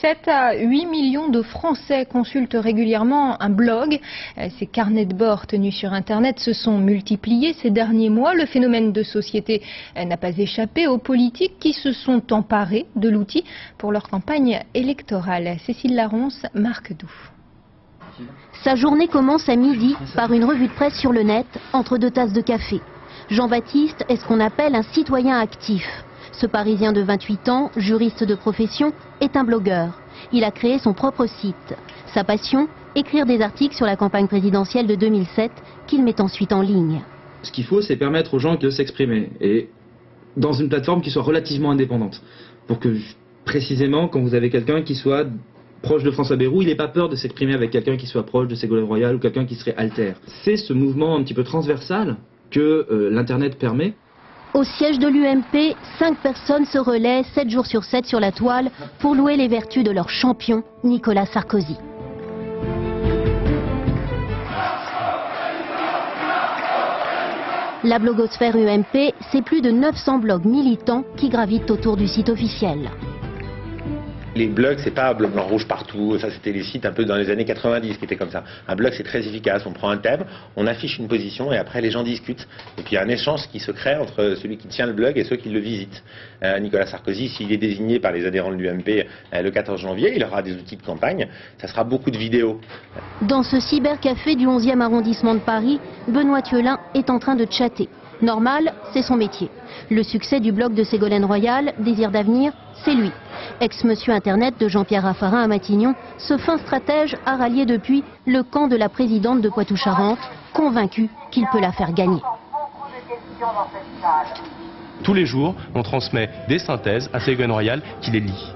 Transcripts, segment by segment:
7 à 8 millions de Français consultent régulièrement un blog. Ces carnets de bord tenus sur Internet se sont multipliés ces derniers mois. Le phénomène de société n'a pas échappé aux politiques qui se sont emparés de l'outil pour leur campagne électorale. Cécile Laronce, Marc Doux. Sa journée commence à midi par une revue de presse sur le net, entre deux tasses de café. Jean-Baptiste est ce qu'on appelle un citoyen actif. Ce Parisien de 28 ans, juriste de profession, est un blogueur. Il a créé son propre site. Sa passion, écrire des articles sur la campagne présidentielle de 2007 qu'il met ensuite en ligne. Ce qu'il faut, c'est permettre aux gens de s'exprimer, et dans une plateforme qui soit relativement indépendante. Pour que, précisément, quand vous avez quelqu'un qui soit proche de François Bayrou, il n'ait pas peur de s'exprimer avec quelqu'un qui soit proche de Ségolène Royal ou quelqu'un qui serait alter. C'est ce mouvement un petit peu transversal que l'Internet permet. Au siège de l'UMP, 5 personnes se relaient 7 jours sur 7 sur la toile pour louer les vertus de leur champion, Nicolas Sarkozy. La blogosphère UMP, c'est plus de 900 blogs militants qui gravitent autour du site officiel. Les blogs, c'est pas bleu, blanc, rouge partout. Ça, c'était les sites un peu dans les années 90 qui étaient comme ça. Un blog, c'est très efficace. On prend un thème, on affiche une position et après les gens discutent. Et puis il y a un échange qui se crée entre celui qui tient le blog et ceux qui le visitent. Nicolas Sarkozy, s'il est désigné par les adhérents de l'UMP le 14 janvier, il aura des outils de campagne. Ça sera beaucoup de vidéos. Dans ce cybercafé du 11e arrondissement de Paris, Benoît Thielin est en train de chatter. Normal, c'est son métier. Le succès du blog de Ségolène Royal, Désir d'avenir, c'est lui. Ex-monsieur Internet de Jean-Pierre Raffarin à Matignon, ce fin stratège a rallié depuis le camp de la présidente de Poitou-Charentes, convaincu qu'il peut la faire gagner. Tous les jours, on transmet des synthèses à Ségolène Royal qui les lit.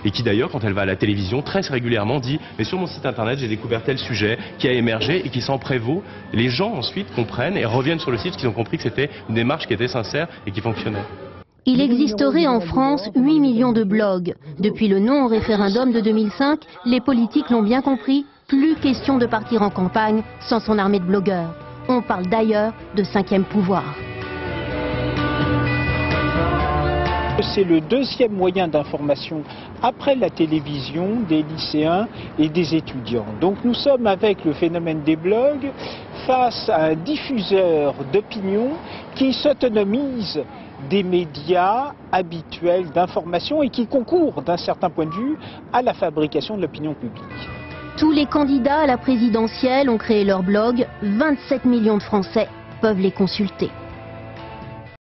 Et qui d'ailleurs, quand elle va à la télévision, très régulièrement dit « Mais sur mon site internet, j'ai découvert tel sujet qui a émergé et qui s'en prévaut ». Les gens ensuite comprennent et reviennent sur le site parce qu'ils ont compris que c'était une démarche qui était sincère et qui fonctionnait. Il existerait en France 8 millions de blogs. Depuis le non au référendum de 2005, les politiques l'ont bien compris, plus question de partir en campagne sans son armée de blogueurs. On parle d'ailleurs de 5e pouvoir. C'est le deuxième moyen d'information après la télévision des lycéens et des étudiants. Donc nous sommes avec le phénomène des blogs face à un diffuseur d'opinion qui s'autonomise des médias habituels d'information et qui concourt d'un certain point de vue à la fabrication de l'opinion publique. Tous les candidats à la présidentielle ont créé leur blog, 27 millions de Français peuvent les consulter.